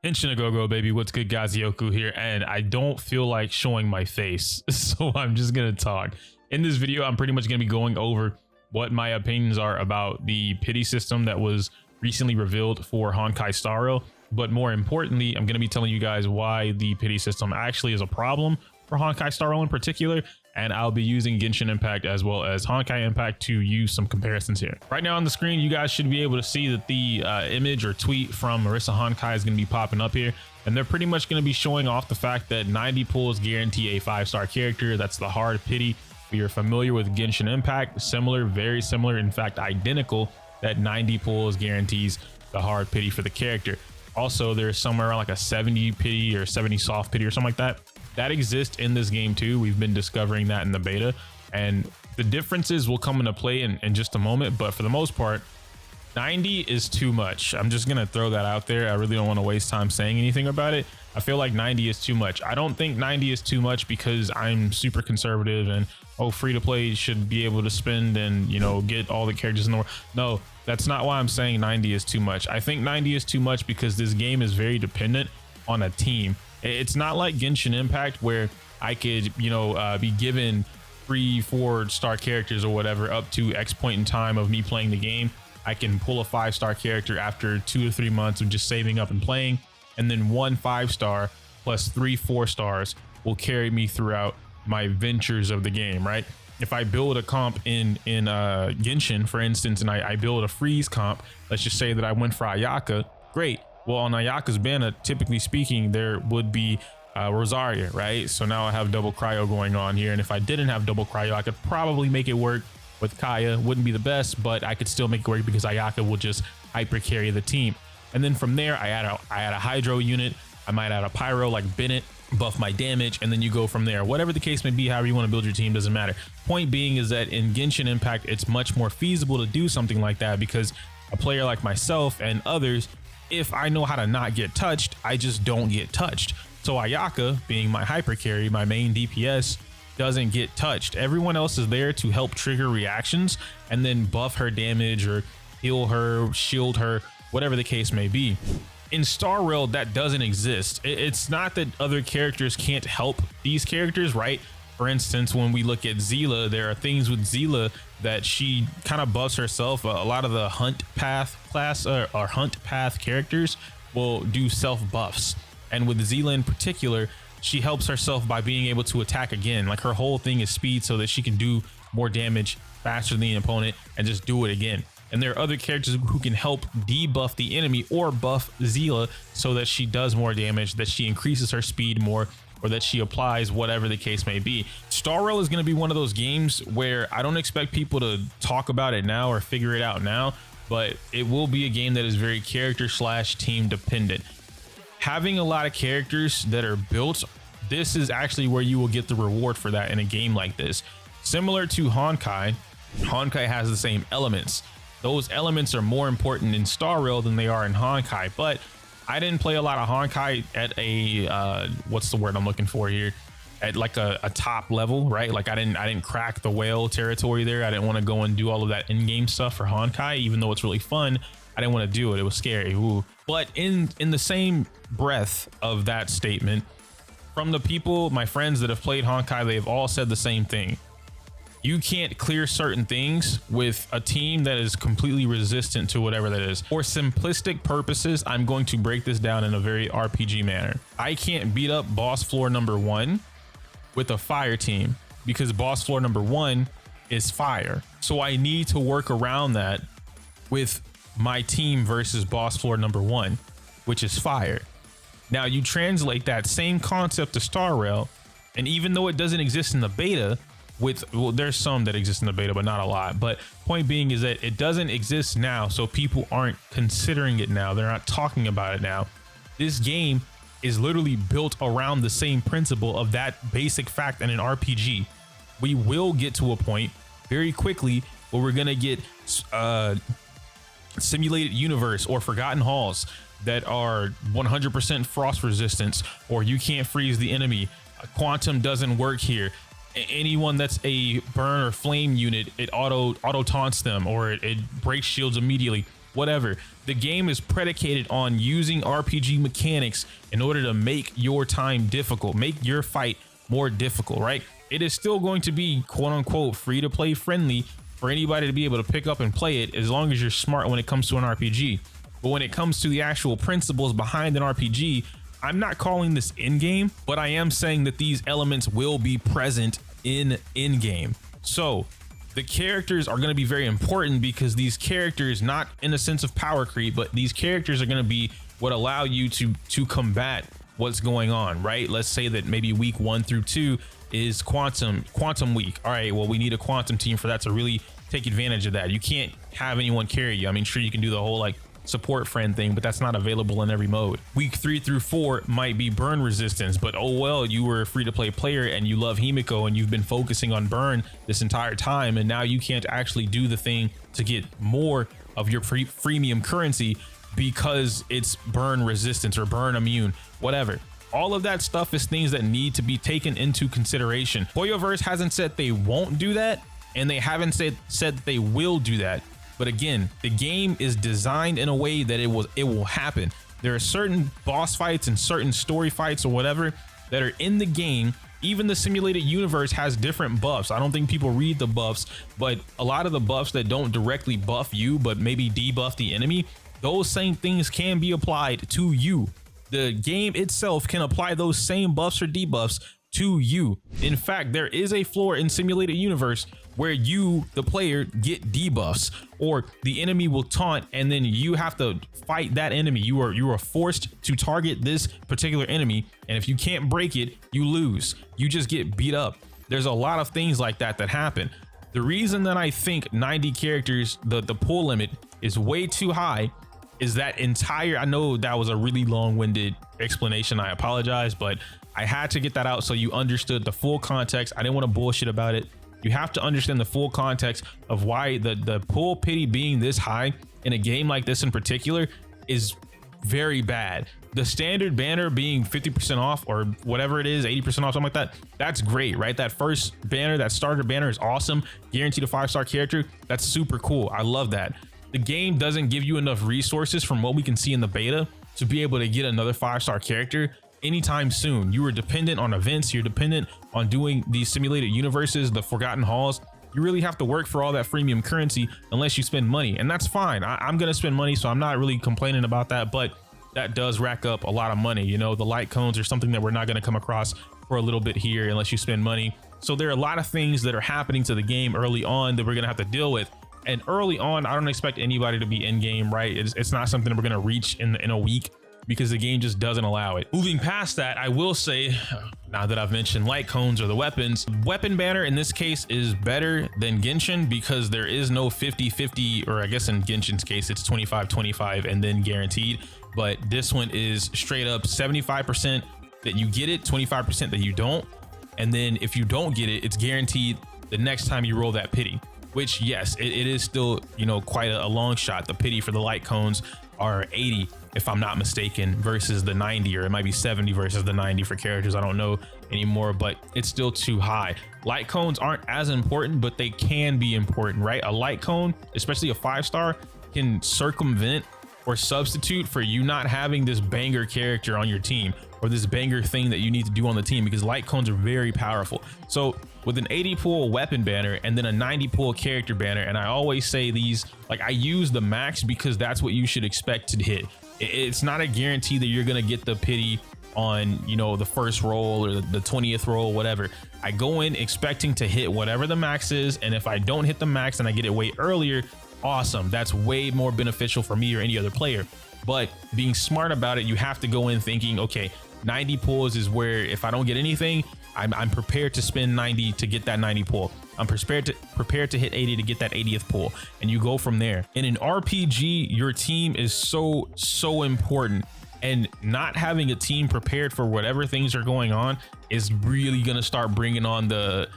Genshin Impact, baby. What's good, guys? Yoku here, and I don't feel like showing my face, so I'm just gonna talk. In this video, I'm pretty much gonna be going over what my opinions are about the pity system that was recently revealed for Honkai Star Rail. But more importantly, I'm gonna be telling you guys why the pity system actually is a problem for Honkai Star Rail in particular, and I'll be using Genshin Impact as well as Honkai Impact to use some comparisons here. Right now on the screen, you guys should be able to see that the image or tweet from Marissa Honkai is going to be popping up here, and they're pretty much going to be showing off the fact that 90 pulls guarantee a 5-star character. That's the hard pity. If you're familiar with Genshin Impact, similar, very similar, in fact identical, that 90 pulls guarantees the hard pity for the character. Also, there's somewhere around like a 70 pity or 70 soft pity or something like that. That exists in this game too. We've been discovering that in the beta, and the differences will come into play in just a moment. But for the most part, 90 is too much. I'm just gonna throw that out there. I really don't want to waste time saying anything about it. I feel like 90 is too much. I don't think 90 is too much because I'm super conservative and free to play should be able to spend and get all the characters in the world. No, that's not why I'm saying 90 is too much. I think 90 is too much because this game is very dependent on a team. It's not like Genshin Impact where I could, be given 3-4 star characters or whatever up to X point in time of me playing the game. I can pull a 5-star character after 2 to 3 months of just saving up and playing, and then 1 5-star plus 3 4-stars will carry me throughout my ventures of the game, right? If I build a comp in Genshin, for instance, and I build a freeze comp, let's just say that I went for Ayaka, great. Well, on Ayaka's banner, typically speaking, there would be Rosaria, right? So now I have double cryo going on here. And if I didn't have double cryo, I could probably make it work with Kaya. Wouldn't be the best, but I could still make it work because Ayaka will just hyper carry the team. And then from there, I add a Hydro unit. I might add a Pyro like Bennett, buff my damage, and then you go from there. Whatever the case may be, however you want to build your team, doesn't matter. Point being is that in Genshin Impact, it's much more feasible to do something like that because a player like myself and others, if I know how to not get touched, I just don't get touched. So Ayaka, being my hyper carry, my main DPS, doesn't get touched. Everyone else is there to help trigger reactions and then buff her damage or heal her, shield her, whatever the case may be. In Star Rail, that doesn't exist. It's not that other characters can't help these characters, right? For instance, when we look at Zila, there are things with Zila that she kind of buffs herself. A lot of the hunt path class or hunt path characters will do self buffs. And with Zila in particular, she helps herself by being able to attack again. Like her whole thing is speed so that she can do more damage faster than the opponent and just do it again. And there are other characters who can help debuff the enemy or buff Zila so that she does more damage, that she increases her speed more, or that she applies, whatever the case may be. Star Rail is going to be one of those games where I don't expect people to talk about it now or figure it out now, but it will be a game that is very character/team dependent. Having a lot of characters that are built, this is actually where you will get the reward for that in a game like this. Similar to Honkai, Honkai has the same elements. Those elements are more important in Star Rail than they are in Honkai, but I didn't play a lot of Honkai at a what's the word I'm looking for here, at like a top level, right? Like I didn't crack the whale territory there. I didn't want to go and do all of that in-game stuff for Honkai, even though it's really fun. I didn't want to do it. It was scary. Ooh. But in the same breath of that statement, from the people, my friends that have played Honkai, they've all said the same thing. You can't clear certain things with a team that is completely resistant to whatever that is. For simplistic purposes, I'm going to break this down in a very RPG manner. I can't beat up boss floor number 1 with a fire team because boss floor number 1 is fire. So I need to work around that with my team versus boss floor number 1, which is fire. Now you translate that same concept to Star Rail, and even though it doesn't exist in the beta, there's some that exist in the beta, but not a lot. But point being is that it doesn't exist now, so people aren't considering it now. They're not talking about it now. This game is literally built around the same principle of that basic fact in an RPG. We will get to a point very quickly where we're gonna get simulated universe or forgotten halls that are 100% frost resistance, or you can't freeze the enemy. Quantum doesn't work here. Anyone that's a burn or flame unit, it auto taunts them, or it breaks shields immediately. whatever. The game is predicated on using RPG mechanics in order to make your time difficult, make your fight more difficult, right? It is still going to be quote unquote free to play friendly for anybody to be able to pick up and play it, as long as you're smart when it comes to an RPG. But when it comes to the actual principles behind an RPG, I'm not calling this in-game, but I am saying that these elements will be present in-game. So the characters are going to be very important, because these characters, not in a sense of power creep, but these characters are going to be what allow you to combat what's going on, right? Let's say that maybe week 1 through 2 is quantum week. All right, well, we need a quantum team for that to really take advantage of that. You can't have anyone carry you. I mean, sure, you can do the whole like support friend thing, but that's not available in every mode. Week 3 through 4 might be burn resistance, but oh well, you were a free-to-play player and you love Himiko and you've been focusing on burn this entire time, and now you can't actually do the thing to get more of your freemium currency because it's burn resistance or burn immune, whatever. All of that stuff is things that need to be taken into consideration. Hoyoverse hasn't said they won't do that, and they haven't said that they will do that. But again, the game is designed in a way that it will happen. There are certain boss fights and certain story fights or whatever that are in the game. Even the simulated universe has different buffs. I don't think people read the buffs, but a lot of the buffs that don't directly buff you, but maybe debuff the enemy, those same things can be applied to you. The game itself can apply those same buffs or debuffs to you. In fact, there is a floor in simulated universe where you, the player, get debuffs, or the enemy will taunt and then you have to fight that enemy. You are forced to target this particular enemy, and if you can't break it, you lose. You just get beat up. There's a lot of things like that happen. The reason that I think 90 characters, the pull limit, is way too high is that I know that was a really long-winded explanation. I apologize, but I had to get that out so you understood the full context. I didn't want to bullshit about it. You have to understand the full context of why the pull pity being this high in a game like this in particular is very bad. The standard banner being 50% off or whatever it is, 80% off, something like that, that's great, right? That first banner, that starter banner is awesome. Guaranteed a 5-star character. That's super cool. I love that. The game doesn't give you enough resources from what we can see in the beta to be able to get another 5-star character anytime soon. You are dependent on events. You're dependent on doing these simulated universes, the Forgotten Halls. You really have to work for all that freemium currency unless you spend money, and that's fine. I'm gonna spend money, so I'm not really complaining about that, but that does rack up a lot of money. You know, the light cones are something that we're not gonna come across for a little bit here unless you spend money. So there are a lot of things that are happening to the game early on that we're gonna have to deal with. And early on, I don't expect anybody to be in game, right? It's not something that we're gonna reach in a week, because the game just doesn't allow it. Moving past that, I will say, now that I've mentioned light cones or the weapons, weapon banner in this case is better than Genshin because there is no 50-50, or I guess in Genshin's case, it's 25-25 and then guaranteed. But this one is straight up 75% that you get it, 25% that you don't. And then if you don't get it, it's guaranteed the next time you roll that pity, which yes, it is still, you know, quite a long shot. The pity for the light cones are 80, if I'm not mistaken, versus the 90, or it might be 70 versus the 90 for characters. I don't know anymore, but it's still too high. Light cones aren't as important, but they can be important, right? A light cone, especially a 5-star, can circumvent or substitute for you not having this banger character on your team or this banger thing that you need to do on the team, because light cones are very powerful. So with an 80 pull weapon banner and then a 90 pull character banner, and I always say these, like, I use the max because that's what you should expect to hit. It's not a guarantee that you're gonna get the pity on, you know, the first roll or the 20th roll, whatever. I go in expecting to hit whatever the max is, and if I don't hit the max and I get it way earlier, awesome. That's way more beneficial for me or any other player. But being smart about it, you have to go in thinking, okay, 90 pulls is where if I don't get anything, I'm prepared to spend 90 to get that 90 pull. I'm prepared to hit 80 to get that 80th pull, and you go from there. In an RPG, your team is so important, and not having a team prepared for whatever things are going on is really gonna start bringing on the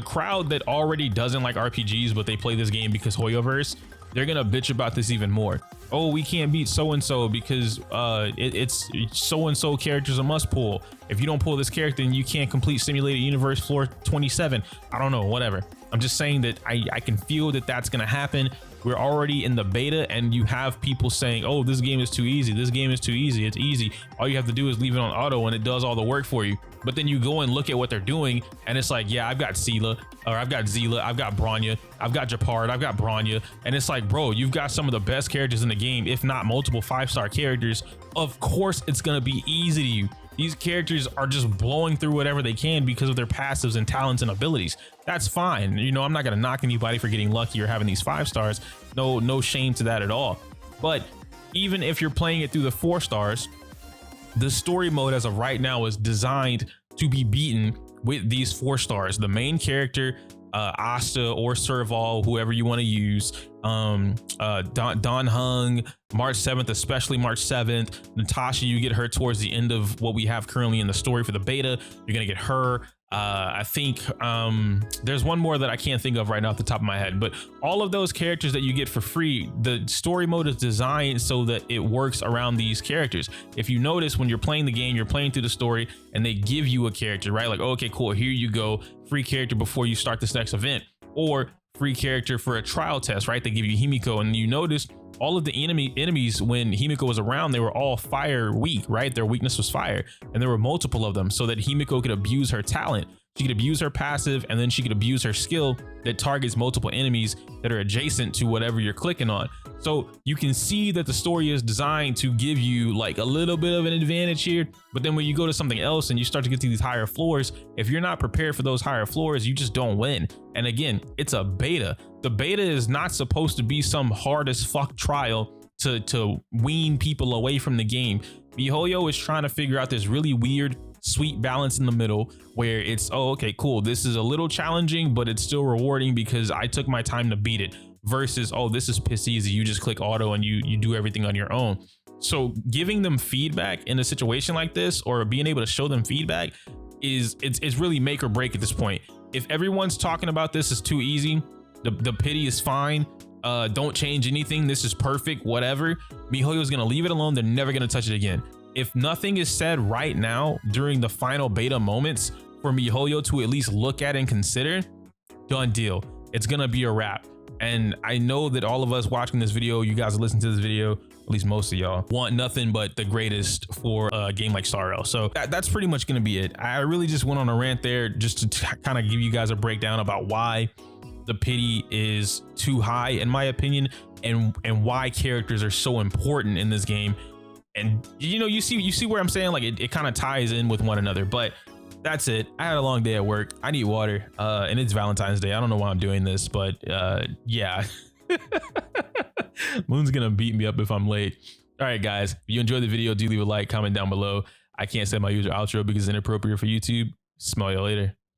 crowd that already doesn't like RPGs, but they play this game because Hoyoverse. They're gonna bitch about this even more. Oh, we can't beat so-and-so because it's so-and-so character's a must pull. If you don't pull this character, then you can't complete simulated universe floor 27. I don't know, whatever. I'm just saying that I can feel that that's gonna happen we're already in the beta and you have people saying, oh, this game is too easy, this game is too easy, it's easy, all you have to do is leave it on auto and it does all the work for you. But then you go and look at what they're doing and it's like, yeah, I've got Zila, or I've got Zila, I've got Bronya, I've got Japard, I've got Bronya, and it's like, bro, you've got some of the best characters in the game, if not multiple 5-star characters. Of course it's gonna be easy to you. These characters are just blowing through whatever they can because of their passives and talents and abilities. That's fine. You know, I'm not gonna knock anybody for getting lucky or having these 5 stars. No shame to that at all. But even if you're playing it through the 4 stars, the story mode as of right now is designed to be beaten with these 4 stars. The main character, Asta or Serval, whoever you want to use, Don Hung, March 7th, especially March 7th. Natasha, you get her towards the end of what we have currently in the story for the beta. You're gonna get her. I think there's one more that I can't think of right now off the top of my head, but all of those characters that you get for free, the story mode is designed so that it works around these characters. If you notice, when you're playing the game, you're playing through the story and they give you a character, right? Like, okay, cool, here you go, free character before you start this next event, or free character for a trial test, right? They give you Himiko, and you notice all of the enemies when Himiko was around, they were all fire weak, right? Their weakness was fire, and there were multiple of them so that Himiko could abuse her talent. She could abuse her passive, and then she could abuse her skill that targets multiple enemies that are adjacent to whatever you're clicking on. So you can see that the story is designed to give you like a little bit of an advantage here, but then when you go to something else and you start to get to these higher floors, if you're not prepared for those higher floors, you just don't win. And again, it's a beta. The beta is not supposed to be some hard as fuck trial to wean people away from the game. MiHoYo is trying to figure out this really weird, sweet balance in the middle where it's, oh, okay, cool, this is a little challenging, but it's still rewarding because I took my time to beat it, versus, oh, this is piss easy, you just click auto and you do everything on your own. So giving them feedback in a situation like this, or being able to show them feedback, it's really make or break at this point. If everyone's talking about this is too easy, the pity is fine, don't change anything, this is perfect, whatever, MiHoYo is gonna leave it alone, they're never gonna touch it again. If nothing is said right now during the final beta moments for MiHoYo to at least look at and consider, done deal, it's gonna be a wrap. And I know that all of us watching this video, you guys listen to this video, at least most of y'all, want nothing but the greatest for a game like Sorrel. So that's pretty much gonna be it. I really just went on a rant there just to kind of give you guys a breakdown about why the pity is too high in my opinion, and why characters are so important in this game. And you know, you see where I'm saying, like it kind of ties in with one another. But that's it. I had a long day at work. I need water, and it's Valentine's Day. I don't know why I'm doing this, but yeah. Moon's gonna beat me up if I'm late. All right, guys, if you enjoyed the video, do leave a like, comment down below. I can't say my user outro because it's inappropriate for YouTube. Smell you later.